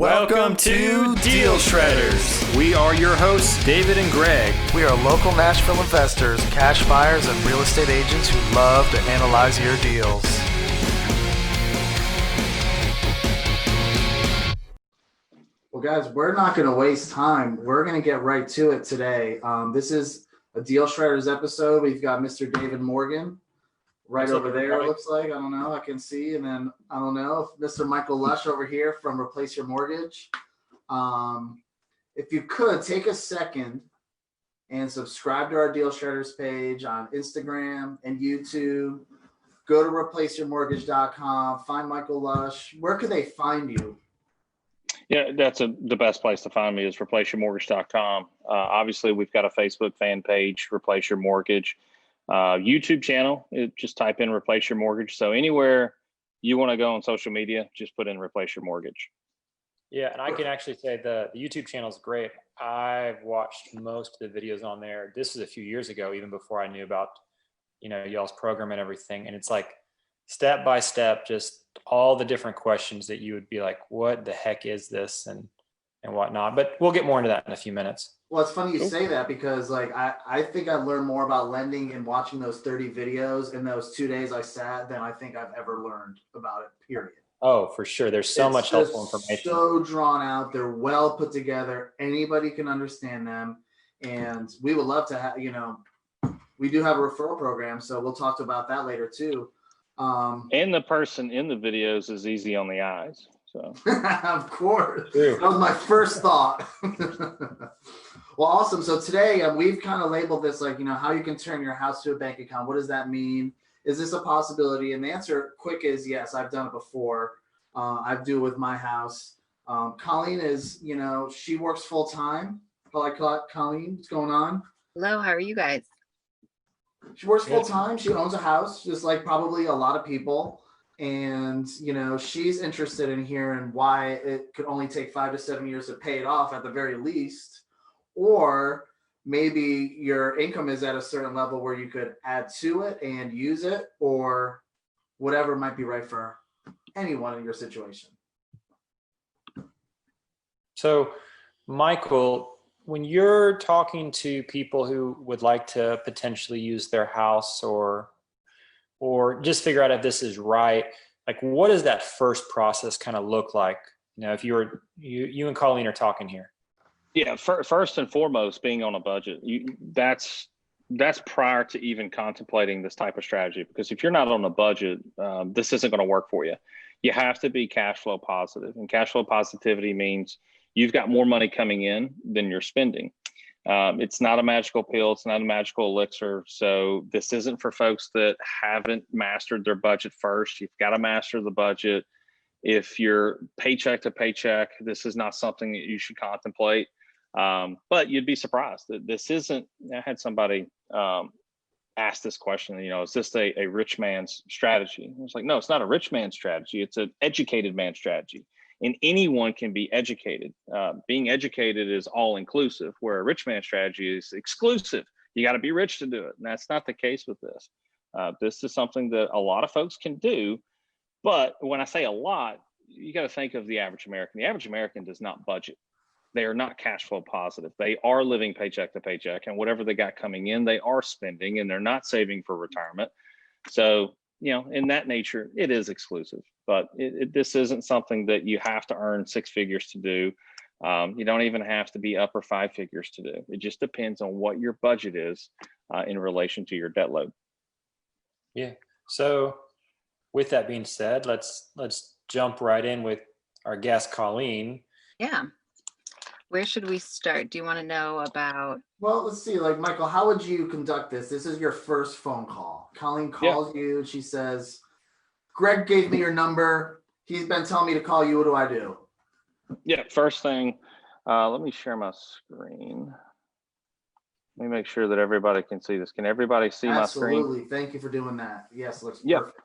Welcome to Deal Shredders. We are your hosts, David and Greg. We are local Nashville investors, cash buyers, and real estate agents who love to analyze your deals. Well, guys, we're not going to waste time. We're going to get right to it today. This is a Deal Shredders episode. We've got Mr. David Morgan right over there, it looks like. I don't know. I can see. And then, I don't know, if Mr. Michael Lush over here from Replace Your Mortgage. If you could, take a second and subscribe to our Deal Shredders page on Instagram and YouTube. Go to replaceyourmortgage.com. Find Michael Lush. Where could they find you? Yeah, that's the best place to find me is replaceyourmortgage.com. Obviously, we've got a Facebook fan page, Replace Your Mortgage. YouTube channel, just type in Replace Your Mortgage. So anywhere you want to go on social media, just put in Replace Your Mortgage. Yeah, and I can actually say the YouTube channel is great. I've watched most of the videos on there. This is a few years ago, even before I knew about, y'all's program and everything. And it's like step by step, just all the different questions that you would be like, what the heck is this and whatnot. But we'll get more into that in a few minutes. Well, it's funny you say that because I think I learned more about lending and watching those 30 videos in those 2 days I sat than I think I've ever learned about it, period. Oh, for sure. There's so much helpful information. So drawn out. They're well put together. Anybody can understand them. And we would love to have, we do have a referral program. So we'll talk about that later too. And the person in the videos is easy on the eyes. So of course. True. That was my first thought. Well, awesome. So today we've kind of labeled this like, how you can turn your house to a bank account. What does that mean? Is this a possibility? And the answer quick is yes, I've done it before. I do it with my house. Colleen is, she works full time. Colleen, what's going on? Hello, how are you guys? She works full time. She owns a house, just like probably a lot of people. And, she's interested in hearing why it could only take 5 to 7 years to pay it off at the very least. Or maybe your income is at a certain level where you could add to it and use it, or whatever might be right for anyone in your situation. So, Michael, when you're talking to people who would like to potentially use their house or just figure out if this is right, like what does that first process kind of look like? If you and Colleen are talking here. yeah, first and foremost, being on a budget, that's prior to even contemplating this type of strategy. Because if you're not on a budget, this isn't going to work for you. You have to be cash flow positive, and cash flow positivity means you've got more money coming in than you're spending. It's not a magical pill. It's not a magical elixir. So this isn't for folks that haven't mastered their budget first. You've got to master the budget. If you're paycheck to paycheck, this is not something that you should contemplate. But you'd be surprised that this isn't. I had somebody ask this question, is this a rich man's strategy? I was like, no, it's not a rich man's strategy. It's an educated man's strategy. And anyone can be educated. Being educated is all inclusive, where a rich man's strategy is exclusive. You got to be rich to do it. And that's not the case with this. This is something that a lot of folks can do. But when I say a lot, you got to think of the average American. The average American does not budget. They are not cash flow positive. They are living paycheck to paycheck, and whatever they got coming in, they are spending, and they're not saving for retirement. So, in that nature, it is exclusive, but this isn't something that you have to earn 6 figures to do. You don't even have to be upper 5 figures to do. It just depends on what your budget is in relation to your debt load. Yeah. So with that being said, let's jump right in with our guest, Colleen. Yeah. Where should we start? Do you want to know about? Well, let's see. Michael, how would you conduct this? This is your first phone call. Colleen calls you. She says, Greg gave me your number. He's been telling me to call you. What do I do? Yeah, first thing, let me share my screen. Let me make sure that everybody can see this. Can everybody see my screen? Absolutely. Thank you for doing that. Yes, looks perfect.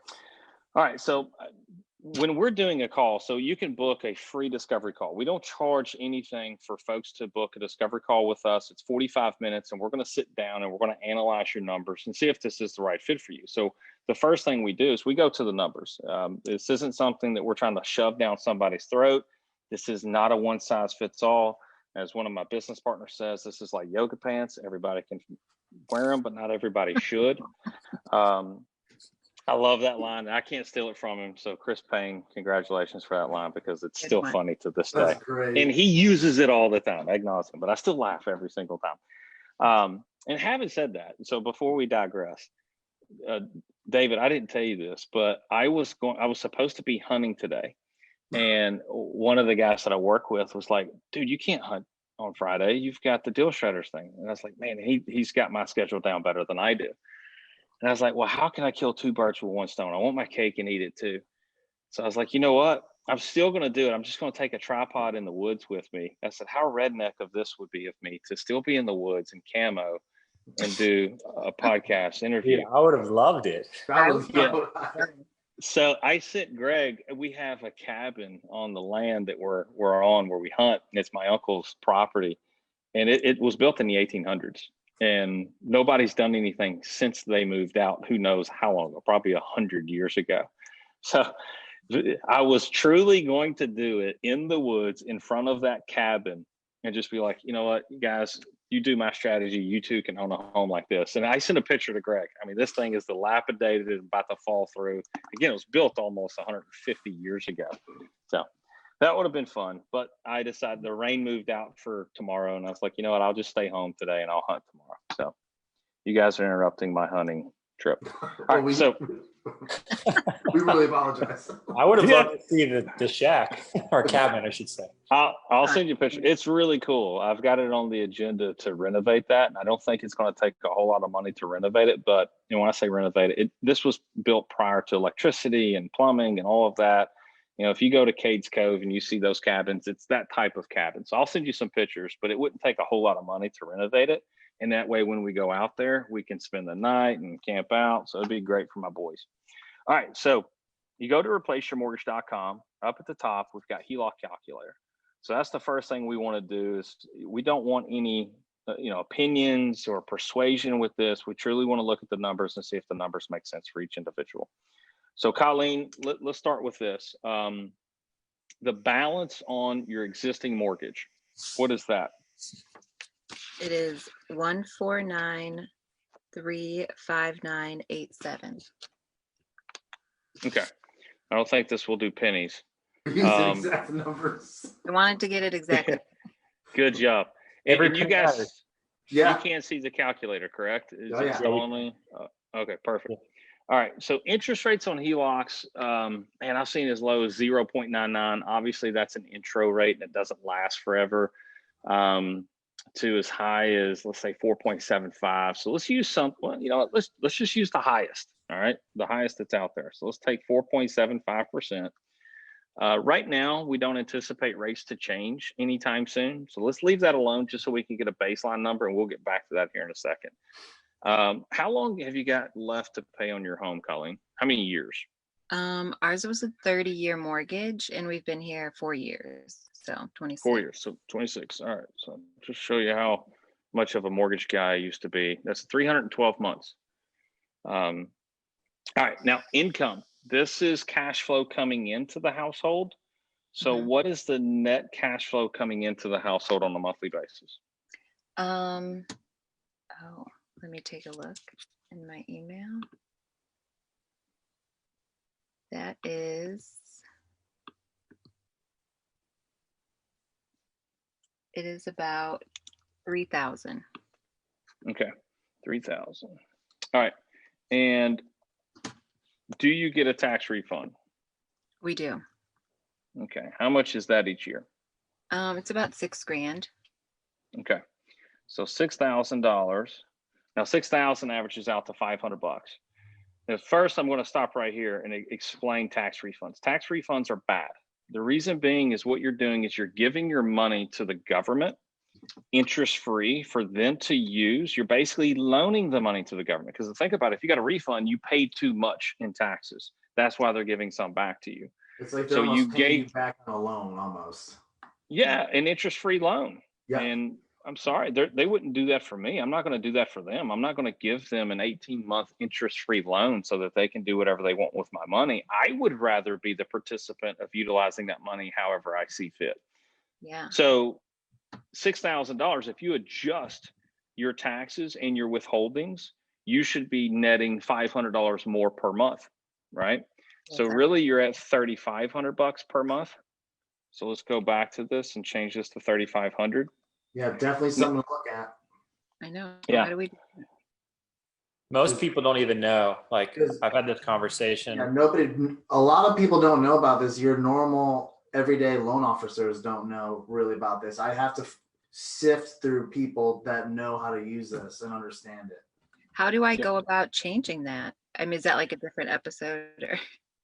All right. So when we're doing a call, so you can book a free discovery call. We don't charge anything for folks to book a discovery call with us. It's 45 minutes, and we're going to sit down and we're going to analyze your numbers and see if this is the right fit for you. So the first thing we do is we go to the numbers. This isn't something that we're trying to shove down somebody's throat. This is not a one size fits all. As one of my business partners says, this is like yoga pants. Everybody can wear them, but not everybody should. I love that line. I can't steal it from him. So Chris Payne, congratulations for that line, because it's still funny to this day. That's great. And he uses it all the time. I acknowledge him, but I still laugh every single time. And having said that, so before we digress, David, I didn't tell you this, but I was supposed to be hunting today. And one of the guys that I work with was like, dude, you can't hunt on Friday. You've got the deal shredders thing. And I was like, man, he's got my schedule down better than I do. And I was like, well, how can I kill two birds with one stone? I want my cake and eat it too. So I was like, you know what? I'm still going to do it. I'm just going to take a tripod in the woods with me. I said, how redneck of this would be of me to still be in the woods in camo and do a podcast interview. Dude, I would have loved it. So I sent Greg, we have a cabin on the land that we're on where we hunt. And it's my uncle's property. And it was built in the 1800s. And nobody's done anything since they moved out. Who knows how long ago, probably 100 years ago. So I was truly going to do it in the woods in front of that cabin and just be like, you know what, you guys, you do my strategy. You two can own a home like this. And I sent a picture to Greg. I mean, this thing is dilapidated and about to fall through. Again, it was built almost 150 years ago. So that would have been fun. But I decided the rain moved out for tomorrow. And I was like, you know what, I'll just stay home today and I'll hunt tomorrow. So you guys are interrupting my hunting trip. All right, so we really apologize. I would have loved to see the shack or cabin, I should say. I'll send you a picture. It's really cool. I've got it on the agenda to renovate that. And I don't think it's going to take a whole lot of money to renovate it. But when I say renovate it, this was built prior to electricity and plumbing and all of that. You know, if you go to Cades Cove and you see those cabins, it's that type of cabin. So I'll send you some pictures, but it wouldn't take a whole lot of money to renovate it. And that way, when we go out there, we can spend the night and camp out. So it'd be great for my boys. All right. So you go to replaceyourmortgage.com. Up at the top, we've got Heloc calculator. So that's the first thing we want to do is we don't want any, opinions or persuasion with this. We truly want to look at the numbers and see if the numbers make sense for each individual. So Colleen, let's start with this. The balance on your existing mortgage, what is that? It is 149,359.87. Okay. I don't think this will do pennies. Exact numbers. I wanted to get it exactly. Good job. And you guys, you can't see the calculator, correct? Is it showing me? Okay, perfect. Yeah. All right. So interest rates on HELOCs, and I've seen as low as 0.99. Obviously, that's an intro rate and it doesn't last forever. To as high as, let's say, 4.75. So let's use let's just use the highest. All right, the highest that's out there. So let's take 4.75%. Right now, we don't anticipate rates to change anytime soon. So let's leave that alone just so we can get a baseline number, and we'll get back to that here in a second. How long have you got left to pay on your home, Colleen? How many years? Ours was a 30-year mortgage, and we've been here 4 years. So 26. 4 years, so 26. All right, so just show you how much of a mortgage guy I used to be. That's 312 months. All right, now income. This is cash flow coming into the household. So what is the net cash flow coming into the household on a monthly basis? Let me take a look in my email. That is, it is about 3,000. Okay, 3,000. All right, and do you get a tax refund? We do. Okay, how much is that each year? It's about $6,000. Okay, so $6,000. Now 6,000 averages out to $500. Now, first, I'm going to stop right here and explain tax refunds. Tax refunds are bad. The reason being is what you're doing is you're giving your money to the government interest-free for them to use. You're basically loaning the money to the government, because think about it, if you got a refund, you paid too much in taxes. That's why they're giving some back to you. It's like they're almost paying you back on a loan almost. Yeah, an interest-free loan. Yeah. And I'm sorry, they wouldn't do that for me. I'm not going to do that for them. I'm not going to give them an 18-month interest-free loan so that they can do whatever they want with my money. I would rather be the participant of utilizing that money however I see fit. Yeah. So $6,000, if you adjust your taxes and your withholdings, you should be netting $500 more per month, right? So Okay. really you're at $3,500 per month. So let's go back to this and change this to 3,500. Yeah, definitely something to look at. I know. Yeah. How do we? Most people don't even know. Like, 'Cause- I've had this conversation. Yeah, a lot of people don't know about this. Your normal everyday loan officers don't know really about this. I have to sift through people that know how to use this and understand it. How do I go about changing that? I mean, is that like a different episode or?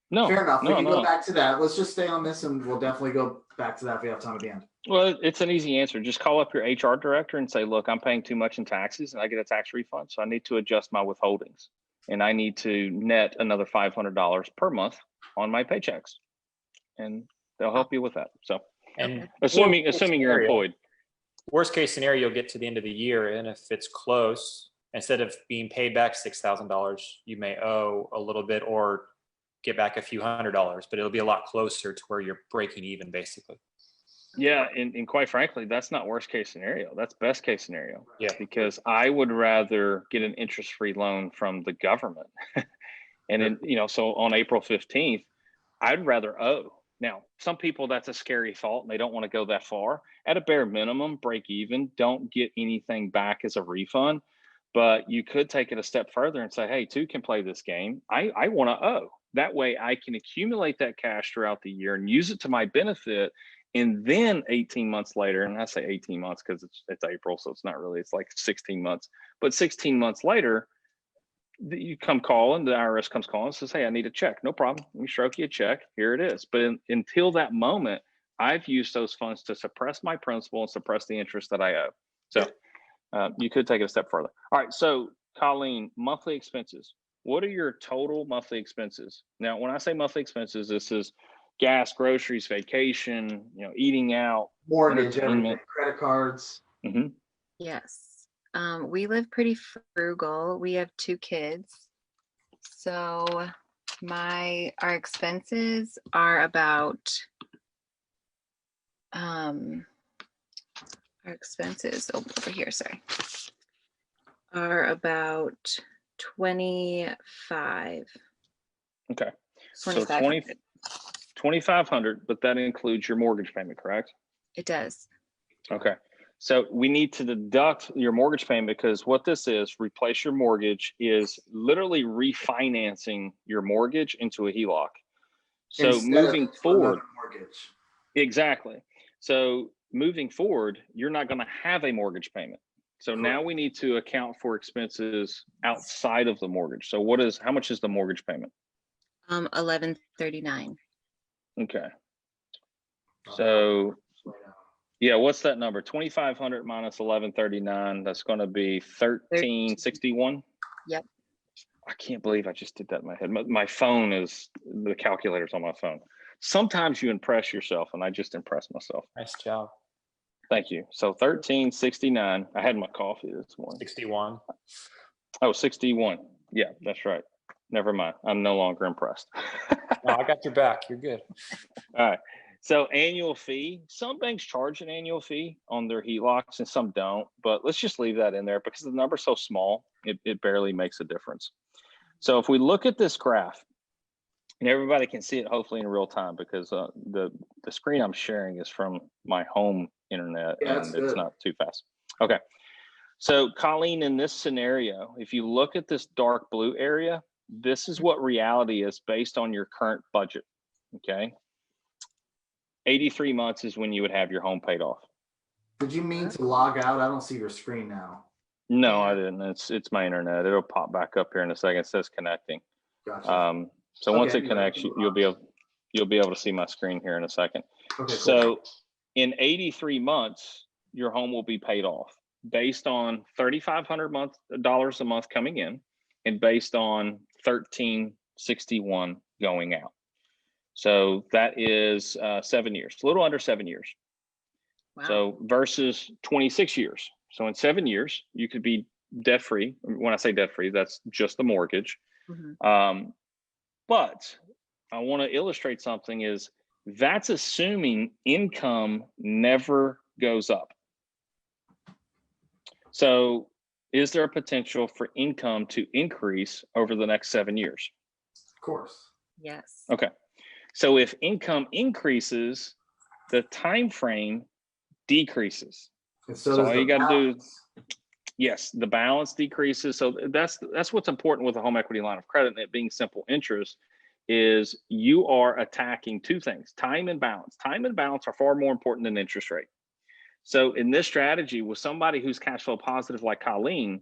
No, Fair enough. We no, can no. go back to that. Let's just stay on this, and we'll definitely go back to that if we have time at the end. Well, it's an easy answer. Just call up your HR director and say, look, I'm paying too much in taxes and I get a tax refund. So I need to adjust my withholdings and I need to net another $500 per month on my paychecks. And they'll help you with that. So And assuming worst you're scenario- employed. Worst case scenario, you'll get to the end of the year, and if it's close, instead of being paid back $6,000, you may owe a little bit or get back a few $100s, but it'll be a lot closer to where you're breaking even, basically. Yeah, and quite frankly, that's not worst case scenario. That's best case scenario. Yeah. Because I would rather get an interest-free loan from the government. And then, so on April 15th, I'd rather owe. Now, some people, that's a scary thought and they don't want to go that far. At a bare minimum, break even, don't get anything back as a refund. But you could take it a step further and say, hey, two can play this game. I want to owe. That way I can accumulate that cash throughout the year and use it to my benefit. And then 18 months later, and I say 18 months because it's April, so it's not really, it's like 16 months. But 16 months later, you come calling, the IRS comes calling and says, hey, I need a check. No problem. Let me stroke you a check. Here it is. But until that moment, I've used those funds to suppress my principal and suppress the interest that I owe. So you could take it a step further. All right. So Colleen, monthly expenses. What are your total monthly expenses? Now, when I say monthly expenses, this is gas, groceries, vacation, eating out, Mortgage, entertainment. everything, credit cards. Mm-hmm. Yes. We live pretty frugal. We have 2 kids. So our expenses are about over here, sorry, are about 25. Okay. So 2,500. 2,500, but that includes your mortgage payment, correct? It does. Okay. So we need to deduct your mortgage payment because what this is, replace your mortgage, is literally refinancing your mortgage into a Heloc. So Instead of moving forward, another mortgage. exactly. So moving forward, you're not going to have a mortgage payment. So now we need to account for expenses outside of the mortgage. So how much is the mortgage payment? $1,139. Okay. So yeah, what's that number? 2,500 minus 1,139. That's going to be 1,361. Yep. I can't believe I just did that in my head. My phone the calculator's on my phone. Sometimes you impress yourself, and I just impress myself. Nice job. Thank you. So 1,369. I had my coffee this morning. 61. Oh, 61. Yeah, that's right. Never mind. I'm no longer impressed. No, I got your back. You're good. All right. So annual fee, some banks charge an annual fee on their HELOCs and some don't, but let's just leave that in there because the number's so small, it barely makes a difference. So if we look at this graph, and everybody can see it hopefully in real time because the screen I'm sharing is from my home internet and it's not too fast. Okay. So Colleen, in this scenario, if you look at this dark blue area, this is what reality is based on your current budget, okay? 83 months is when you would have your home paid off. Did you mean to log out? I don't see your screen now. No, I didn't. It's my internet. It'll pop back up here in a second. It says connecting. Gotcha. So once it connects, you'll be able to see my screen here in a second. Okay, so in 83 months, your home will be paid off based on $3,500 a month coming in and based on $1,361 going out. So that is 7 years, a little under 7 years. Wow. So versus 26 years. So in 7 years, you could be debt free. When I say debt free, that's just the mortgage. Mhm. But I want to illustrate something is that's assuming income never goes up. So is there a potential for income to increase over the next 7 years? Of course. Yes. Okay. So if income increases, the time frame decreases. And so So does all the you got to do, balance. yes, the balance decreases. So that's what's important with a home equity line of credit and it being simple interest is you are attacking two things, time and balance. Time and balance are far more important than interest rate. So in this strategy with somebody who's cash flow positive like Colleen,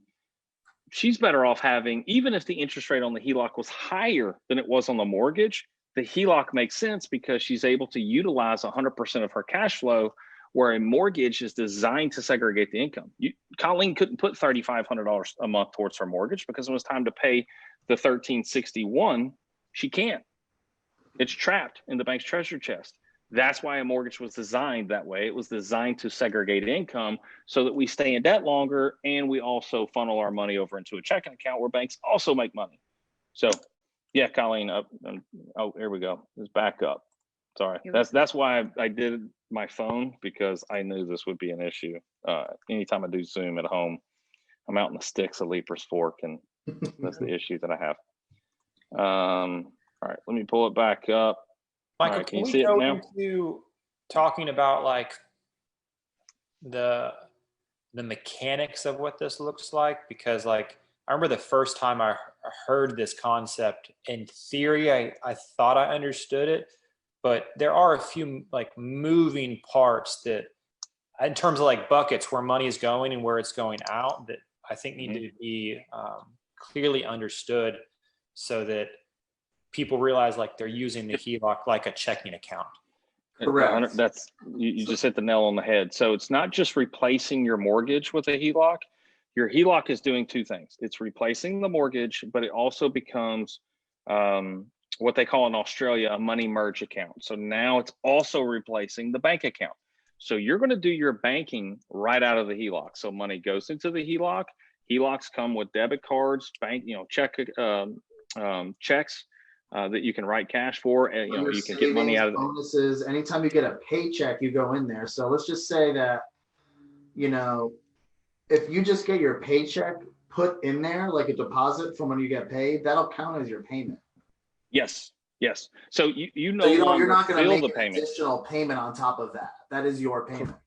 she's better off having, even if the interest rate on the HELOC was higher than it was on the mortgage, the HELOC makes sense because she's able to utilize 100% of her cash flow, where a mortgage is designed to segregate the income. Colleen couldn't put $3,500 a month towards her mortgage because it was time to pay the $1,361. She can't. It's trapped in the bank's treasure chest. That's why a mortgage was designed that way. It was designed to segregate income so that we stay in debt longer and we also funnel our money over into a checking account where banks also make money. So yeah, Colleen, oh, here we go. It's back up. Sorry. That's why I did my phone, because I knew this would be an issue. Anytime I do Zoom at home, I'm out in the sticks of Leaper's Fork, and that's the issue that I have. All right, let me pull it back up. Michael, Right, can we go into talking about like the mechanics of what this looks like? Because like I remember the first time I heard this concept, in theory, I thought I understood it, but there are a few like moving parts that, in terms of like buckets where money is going and where it's going out, that I think need to be clearly understood so that people realize like they're using the HELOC like a checking account. Correct. That's you just hit the nail on the head. So it's not just replacing your mortgage with a HELOC. Your HELOC is doing two things. It's replacing the mortgage, but it also becomes what they call in Australia a money merge account. So now it's also replacing the bank account. So you're going to do your banking right out of the HELOC. So money goes into the HELOC. HELOCs come with debit cards, bank, checks that you can write cash for, and you can get money out of bonuses. Anytime you get a paycheck, you go in there. So let's just say that, if you just get your paycheck put in there like a deposit from when you get paid, that'll count as your payment. Yes. So you're not going to make the an payment. Additional payment on top of that. That is your payment.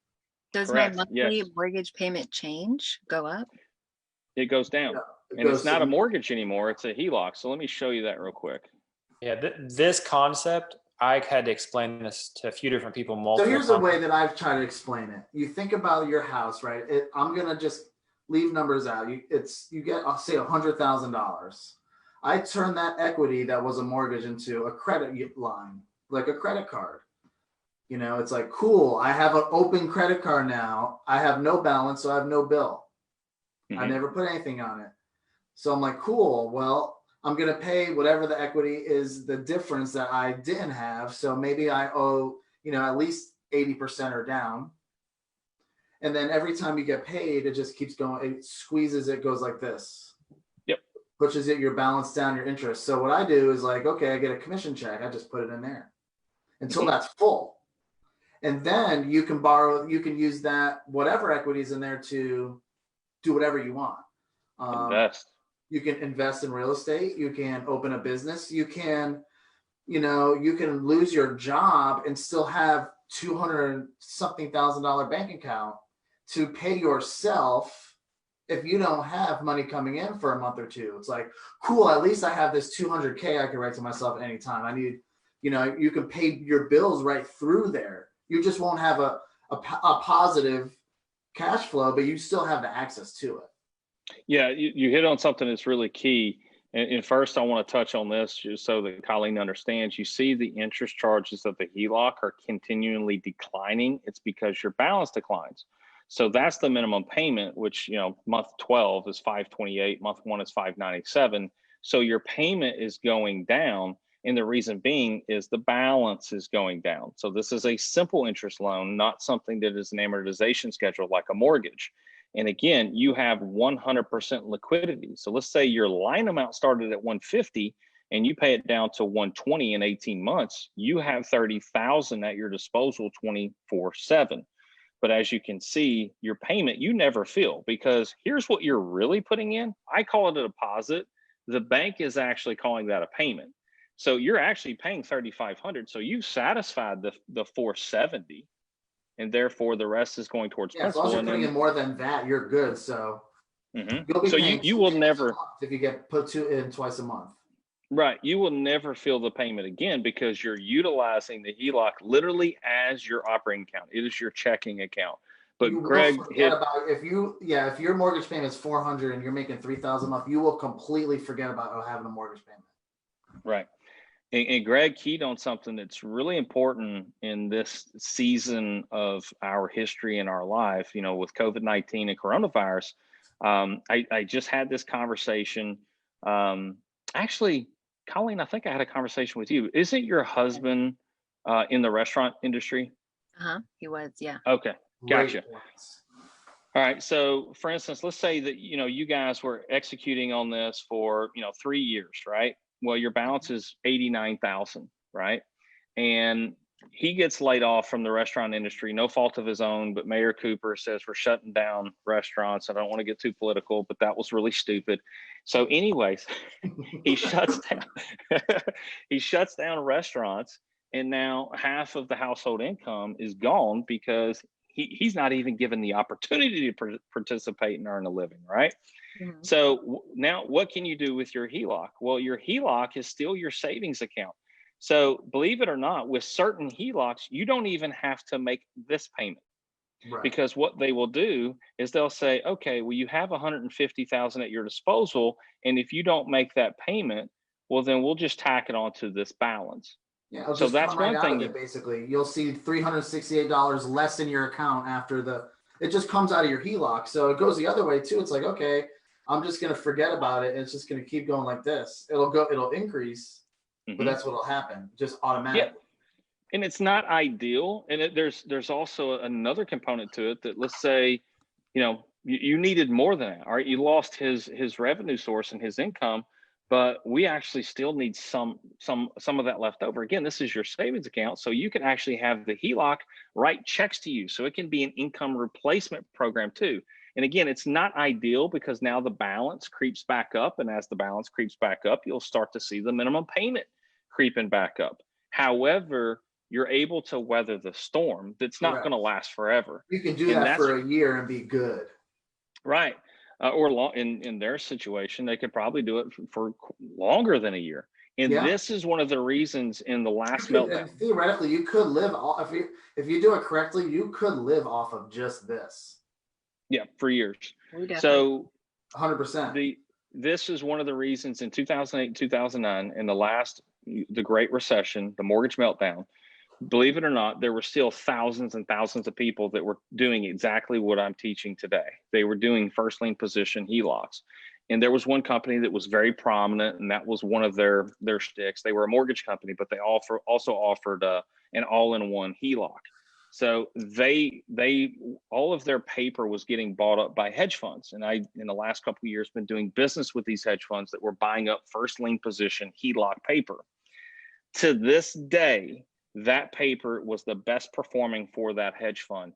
Does Correct. my monthly mortgage payment go up? It goes down. And it's not a mortgage anymore. It's a HELOC. So let me show you that real quick. Yeah, this concept, I had to explain this to a few different people multiple times. So here's times. the way that I've tried to explain it. You think about your house, right? I'm going to just leave numbers out. You get, I'll say $100,000. I turn that equity that was a mortgage into a credit line, like a credit card. It's like, cool, I have an open credit card now. I have no balance, so I have no bill. I never put anything on it. So I'm like, cool, well, I'm going to pay whatever the equity is, the difference that I didn't have. So maybe I owe, at least 80% or down. And then every time you get paid, it just keeps going. It squeezes, it goes like this. Yep. Pushes it, your balance down, your interest. So what I do is like, okay, I get a commission check. I just put it in there until that's full. And then you can borrow, you can use that, whatever equity is in there to do whatever you want. Invest. You can invest in real estate. You can open a business. You can, you can lose your job and still have $200-something thousand bank account to pay yourself if you don't have money coming in for a month or two. It's like, cool, at least I have this $200K I can write to myself at any time. I need, you can pay your bills right through there. You just won't have a positive cash flow, but you still have the access to it. Yeah, you hit on something that's really key. And first, I want to touch on this just so that Colleen understands. You see the interest charges of the HELOC are continually declining. It's because your balance declines. So that's the minimum payment, which, month 12 is $528, month 1 is $597. So your payment is going down. And the reason being is the balance is going down. So this is a simple interest loan, not something that is an amortization schedule like a mortgage. And again, you have 100% liquidity. So let's say your line amount started at 150 and you pay it down to 120 in 18 months, you have 30,000 at your disposal 24/7. But as you can see, your payment, you never feel, because here's what you're really putting in. I call it a deposit. The bank is actually calling that a payment. So you're actually paying 3,500. So you've satisfied the 470, and therefore the rest is going towards Yeah, as long principal. as you're putting in more than that, you're good. So you'll be So paying you will $2 never, a month if you get put two in twice a month. right, you will never feel the payment again, because you're utilizing the HELOC literally as your operating account. It is your checking account. But You will Greg forget hit, about if your mortgage payment is 400 and you're making 3,000 a month, you will completely forget about having a mortgage payment. right. And Greg keyed on something that's really important in this season of our history and our life, you know, with COVID-19 and coronavirus. I just had this conversation. Actually, Colleen, I think I had a conversation with you. Isn't your husband in the restaurant industry? He was, yeah. Okay, gotcha. Great points. All right. So for instance, let's say that, you know, you guys were executing on this for, you know, 3 years, right? Well, your balance is 89,000, right? And he gets laid off from the restaurant industry, no fault of his own, but Mayor Cooper says we're shutting down restaurants. I don't want to get too political, but that was really stupid. So anyways, he shuts down, he shuts down restaurants, and now half of the household income is gone because he's not even given the opportunity to participate and earn a living, right? Mhm. So now what can you do with your HELOC? Well, your HELOC is still your savings account. So believe it or not, with certain HELOCs, you don't even have to make this payment, Right. because what they will do is they'll say, okay, well, you have 150,000 at your disposal, and if you don't make that payment, well, then we'll just tack it onto this balance. Yeah, it'll So just that's come right one out thing of it, basically. You'll see $368 less in your account after it just comes out of your HELOC. So it goes the other way too. It's like, okay, I'm just gonna forget about it, and it's just gonna keep going like this. It'll increase, but that's what'll happen, just automatically. Yeah. And it's not ideal. And there's also another component to it, that let's say, you know, you needed more than that. All right, you lost his revenue source and his income, but we actually still need some of that left over. Again, this is your savings account, so you can actually have the HELOC write checks to you, so it can be an income replacement program too. And again, it's not ideal because now the balance creeps back up, and as the balance creeps back up, you'll start to see the minimum payment creeping back up. However, you're able to weather the storm. That's not going to last forever. You can do that for a year and be good. Right. Or in their situation, they could probably do it for longer than a year. And this is one of the reasons in the last meltdown. Theoretically, you could live off, if you do it correctly, you could live off of just this. Yeah, for years. So 100%. This is one of the reasons in 2008, 2009, in the Great Recession, the mortgage meltdown, believe it or not, there were still thousands and thousands of people that were doing exactly what I'm teaching today. They were doing first lien position HELOCs. And there was one company that was very prominent, and that was one of their sticks. They were a mortgage company, but they also offered an all-in-one HELOC. So they all of their paper was getting bought up by hedge funds. And I, in the last couple of years, been doing business with these hedge funds that were buying up first lien position HELOC paper. To this day, that paper was the best performing for that hedge fund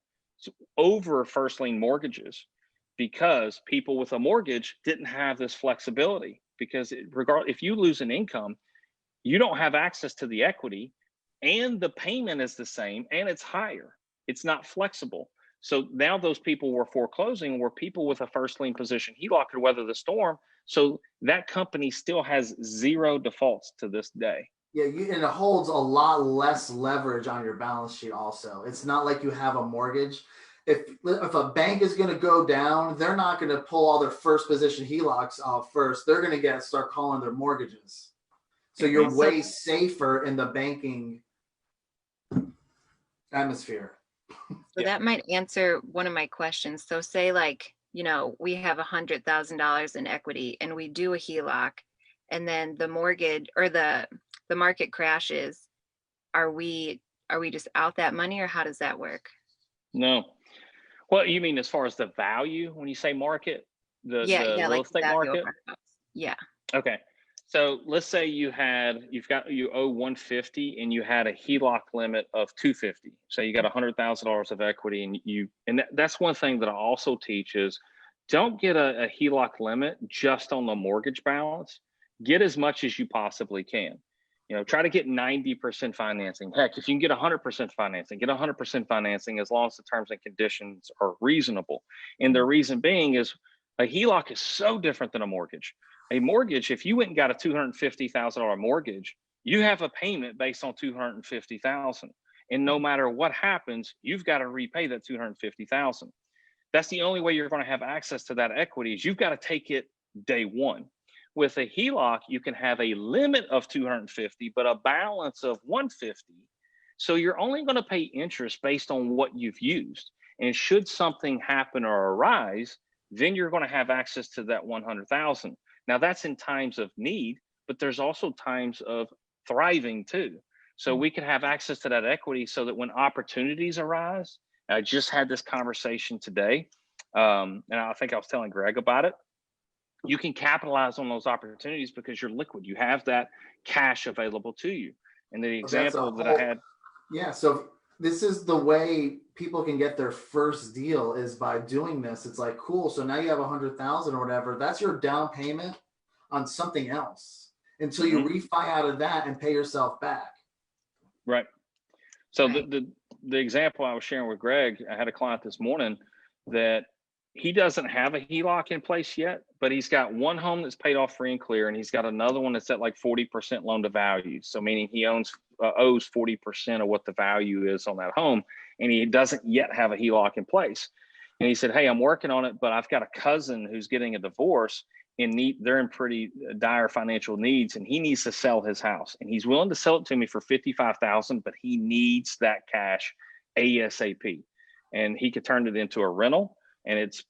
over first lien mortgages, because people with a mortgage didn't have this flexibility, because if you lose an income, you don't have access to the equity, and the payment is the same and it's higher. It's not flexible. So now those people were foreclosing, were people with a first lien position HELOC could weather the storm. So that company still has 0 defaults to this day. Yeah, and it holds a lot less leverage on your balance sheet also. It's not like you have a mortgage. If a bank is going to go down, they're not going to pull all their first position HELOCs off first. They're going to start calling their mortgages. So you're way safer in the banking atmosphere. So that might answer one of my questions. So say, like, you know, we have $100,000 in equity and we do a HELOC, and then the mortgage or the the market crashes, are we just out that money, or how does that work? No. Well, you mean as far as the value when you say market, the Yeah, real like the estate value of market? our house. Yeah. Okay. So let's say you owe 150 and you had a HELOC limit of 250. So you got $100,000 of equity, and that's one thing that I also teach is don't get a HELOC limit just on the mortgage balance. Get as much as you possibly can. Try to get 90% financing. Heck, if you can get 100% financing, get 100% financing as long as the terms and conditions are reasonable. And the reason being is a HELOC is so different than a mortgage. A mortgage, if you went and got a $250,000 mortgage, you have a payment based on $250,000, and no matter what happens, you've got to repay that $250,000. That's the only way you're going to have access to that equity is you've got to take it day one. With a HELOC, you can have a limit of 250, but a balance of 150. So you're only going to pay interest based on what you've used. And should something happen or arise, then you're going to have access to that 100,000. Now that's in times of need, but there's also times of thriving too. So we can have access to that equity so that when opportunities arise, I just had this conversation today, and I think I was telling Greg about it. You can capitalize on those opportunities because you're liquid. You have that cash available to you. And the example that I had. Yeah. So this is the way people can get their first deal is by doing this. It's like, cool. So now you have 100,000 or whatever. That's your down payment on something else until you refi out of that and pay yourself back. Right. So the example I was sharing with Greg, I had a client this morning that he doesn't have a HELOC in place yet, but he's got one home that's paid off free and clear, and he's got another one that's at like 40% loan to value. So meaning he owes 40% of what the value is on that home, and he doesn't yet have a HELOC in place. And he said, "Hey, I'm working on it, but I've got a cousin who's getting a divorce, and they're in pretty dire financial needs, and he needs to sell his house, and he's willing to sell it to me for $55,000, but he needs that cash ASAP, and he could turn it into a rental." And it's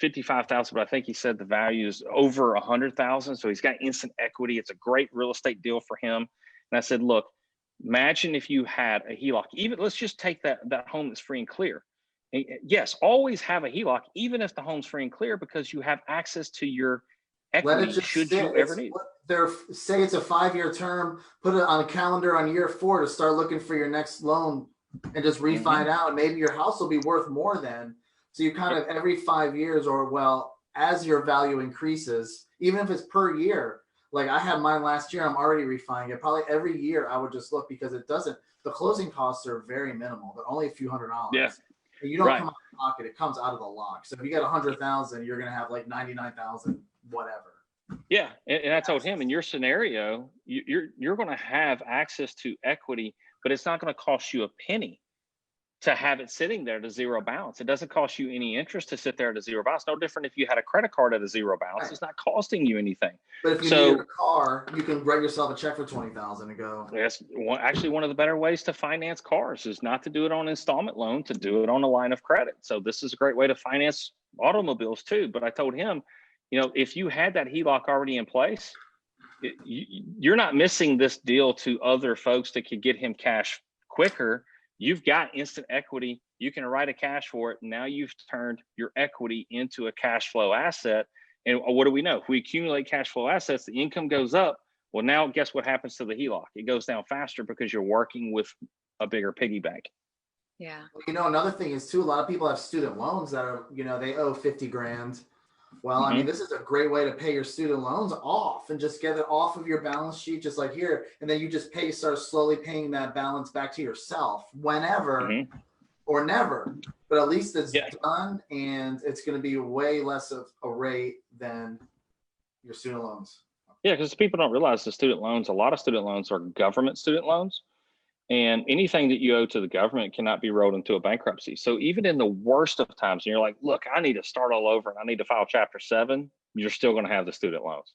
$55,000, but I think he said the value is over $100,000. So he's got instant equity. It's a great real estate deal for him. And I said, look, imagine if you had a HELOC. Even let's just take that home that's free and clear. And yes, always have a HELOC, even if the home's free and clear, because you have access to your equity should you ever need. Say it's a 5-year term. Put it on a calendar on year 4 to start looking for your next loan and just refi it out. And maybe your house will be worth more then. So you kind of every 5 years, or as your value increases, even if it's per year, like I had mine last year, I'm already refining it. Probably every year I would just look because the closing costs are very minimal. They're only a few $100s. Yeah. And you don't come out of the pocket. It comes out of the lock. So if you get 100,000, you're going to have like 99,000, whatever. Yeah. And I told him in your scenario, you're going to have access to equity, but it's not going to cost you a penny to have it sitting there at a zero balance. It doesn't cost you any interest to sit there at a zero balance. No different if you had a credit card at a zero balance. Right. It's not costing you anything. But if you need a car, you can write yourself a check for $20,000 and go. That's actually one of the better ways to finance cars is not to do it on installment loan, to do it on a line of credit. So this is a great way to finance automobiles too. But I told him, if you had that HELOC already in place, you're not missing this deal to other folks that could get him cash quicker. You've got instant equity. You can write a cash for it. Now you've turned your equity into a cash flow asset. And what do we know? If we accumulate cash flow assets, the income goes up. Well, now guess what happens to the HELOC? It goes down faster because you're working with a bigger piggy bank. Yeah. Another thing is too, a lot of people have student loans that are, they owe 50 grand. Well, I mean, this is a great way to pay your student loans off and just get it off of your balance sheet, just like here. And then you just start slowly paying that balance back to yourself whenever or never. But at least it's done, and it's going to be way less of a rate than your student loans. Yeah, because people don't realize a lot of student loans are government student loans. And anything that you owe to the government cannot be rolled into a bankruptcy. So even in the worst of times, and you're like, look, I need to start all over and I need to file Chapter 7, you're still going to have the student loans.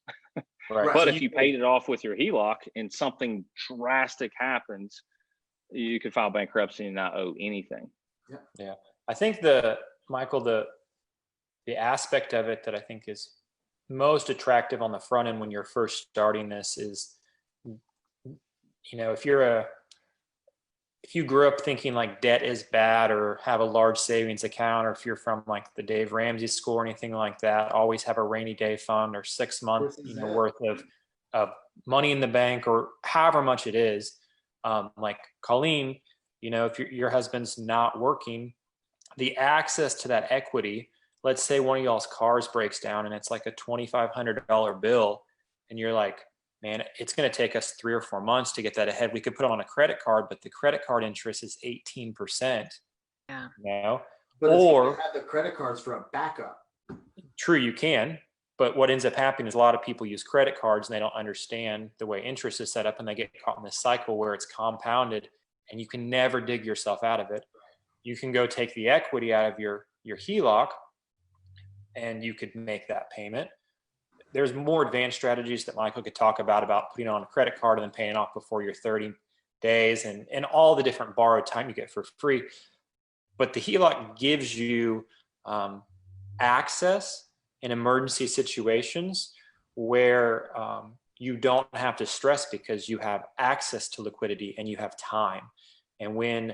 Right. But if you paid it off with your HELOC and something drastic happens, you could file bankruptcy and not owe anything. Yeah. I think Michael, the aspect of it that I think is most attractive on the front end when you're first starting this is if you grew up thinking like debt is bad or have a large savings account, or if you're from like the Dave Ramsey school or anything like that, always have a rainy day fund or 6 months, worth of money in the bank or however much it is. Like Colleen, if your husband's not working, the access to that equity, let's say one of y'all's cars breaks down and it's like a $2,500 bill, and you're like, man, it's going to take us 3 or 4 months to get that ahead. We could put it on a credit card, but the credit card interest is 18%. Yeah. But or have the credit cards for a backup. True, you can. But what ends up happening is a lot of people use credit cards and they don't understand the way interest is set up, and they get caught in this cycle where it's compounded and you can never dig yourself out of it. You can go take the equity out of your Heloc and you could make that payment. There's more advanced strategies that Michael could talk about putting on a credit card and then paying off before your 30 days and all the different borrowed time you get for free. But the Heloc gives you access in emergency situations where you don't have to stress because you have access to liquidity and you have time. And when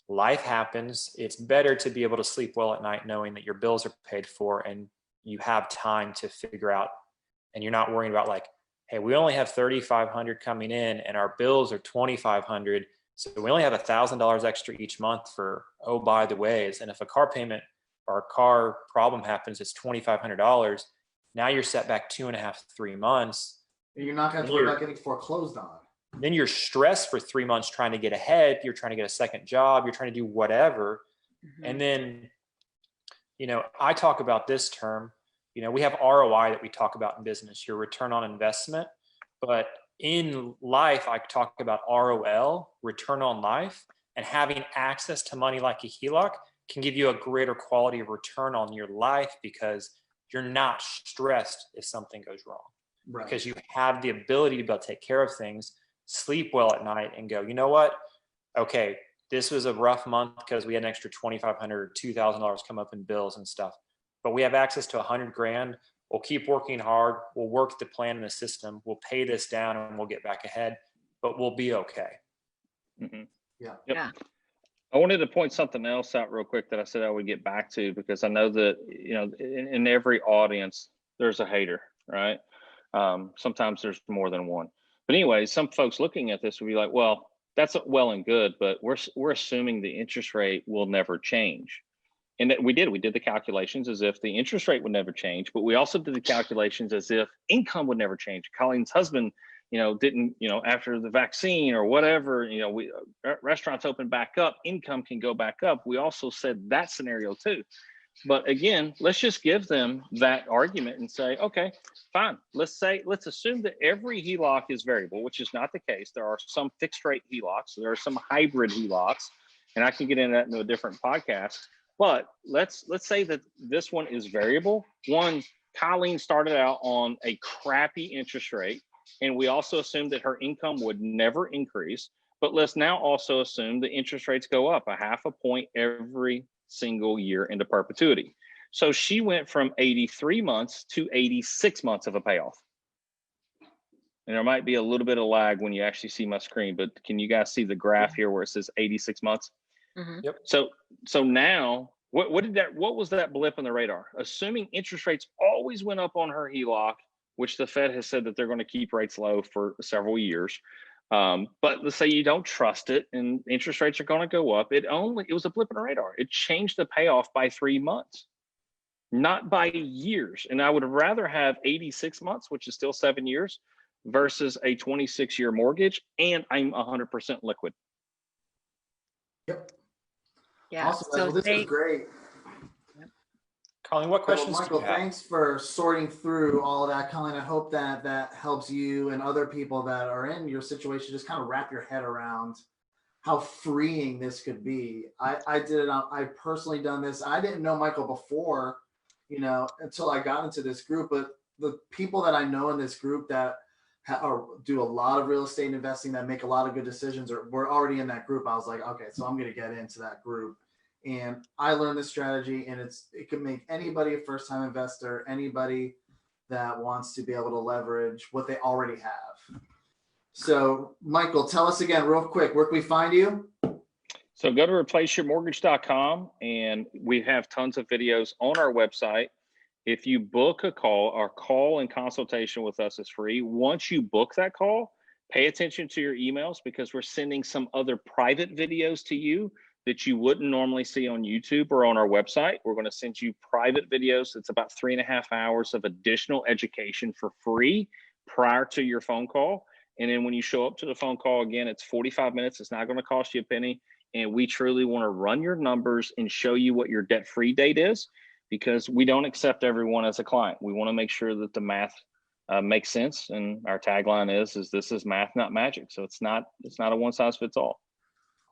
life happens, it's better to be able to sleep well at night knowing that your bills are paid for and you have time to figure out, and you're not worrying about like, hey, we only have $3,500 coming in and our bills are $2,500. So we only have $1,000 extra each month for, oh, by the ways. And if a car payment or a car problem happens, it's $2,500. Now you're set back 2.5, 3 months. You're not going to worry about getting foreclosed on. Then you're stressed for 3 months trying to get ahead. You're trying to get a second job. You're trying to do whatever. Mm-hmm. And then, I talk about this term, we have ROI that we talk about in business, your return on investment. But in life, I talk about ROL, return on life, and having access to money like a Heloc can give you a greater quality of return on your life because you're not stressed if something goes wrong. Right. Because you have the ability to be able to take care of things, sleep well at night, and go, you know what? Okay, this was a rough month because we had an extra $2,500 or $2,000 come up in bills and stuff. But we have access to $100,000. We'll keep working hard. We'll work the plan in the system. We'll pay this down and we'll get back ahead, but we'll be okay. Mm-hmm. Yeah. Yep. Yeah. I wanted to point something else out real quick that I said I would get back to, because I know that, in every audience, there's a hater, right? Sometimes there's more than one. But anyway, some folks looking at this would be like, well, that's well and good, but we're assuming the interest rate will never change. And we did the calculations as if the interest rate would never change, but we also did the calculations as if income would never change. Colleen's husband, didn't, after the vaccine or whatever, restaurants open back up, income can go back up. We also said that scenario too. But again, let's just give them that argument and say, okay, fine. Let's assume that every Heloc is variable, which is not the case. There are some fixed rate Helocs. There are some hybrid Helocs, and I can get into that into a different podcast. But let's say that this one is variable. One, Colleen started out on a crappy interest rate, and we also assumed that her income would never increase. But let's now also assume the interest rates go up 0.5 point every single year into perpetuity. So she went from 83 months to 86 months of a payoff. And there might be a little bit of lag when you actually see my screen, but can you guys see the graph here where it says 86 months? Mm-hmm. Yep. So now what was that blip on the radar? Assuming interest rates always went up on her Heloc, which the Fed has said that they're going to keep rates low for several years. But let's say you don't trust it and interest rates are going to go up. It was a blip on the radar. It changed the payoff by 3 months, not by years. And I would rather have 86 months, which is still 7 years, versus a 26-year mortgage, and I'm 100% liquid. Yep. Yeah. Awesome. Well, this is great. Colleen, what questions Michael, do you have? thanks for sorting through all of that. Colleen, I hope that helps you and other people that are in your situation just kind of wrap your head around how freeing this could be. I did it. I personally done this. I didn't know Michael before, until I got into this group. But the people that I know in this group that do a lot of real estate investing, that make a lot of good decisions, or were already in that group, I was like, okay, so I'm going to get into that group. And I learned this strategy, and it can make anybody a first-time investor, anybody that wants to be able to leverage what they already have. So Michael, tell us again real quick, where can we find you? So go to replaceyourmortgage.com, and we have tons of videos on our website. If you book a call, our call and consultation with us is free. Once you book that call, pay attention to your emails, because we're sending some other private videos to you that you wouldn't normally see on YouTube or on our website. We're going to send you private videos. It's about 3.5 hours of additional education for free prior to your phone call. And then when you show up to the phone call, again, it's 45 minutes. It's not going to cost you a penny. And we truly want to run your numbers and show you what your debt-free date is, because we don't accept everyone as a client. We want to make sure that the math makes sense. And our tagline is this is math, not magic. So it's not a one size fits all.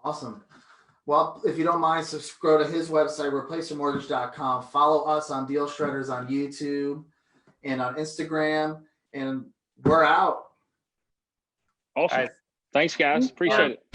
Awesome. Well, if you don't mind, go to his website, replaceyourmortgage.com. Follow us on Deal Shredders on YouTube and on Instagram. And we're out. Awesome. Thanks, guys. Appreciate it.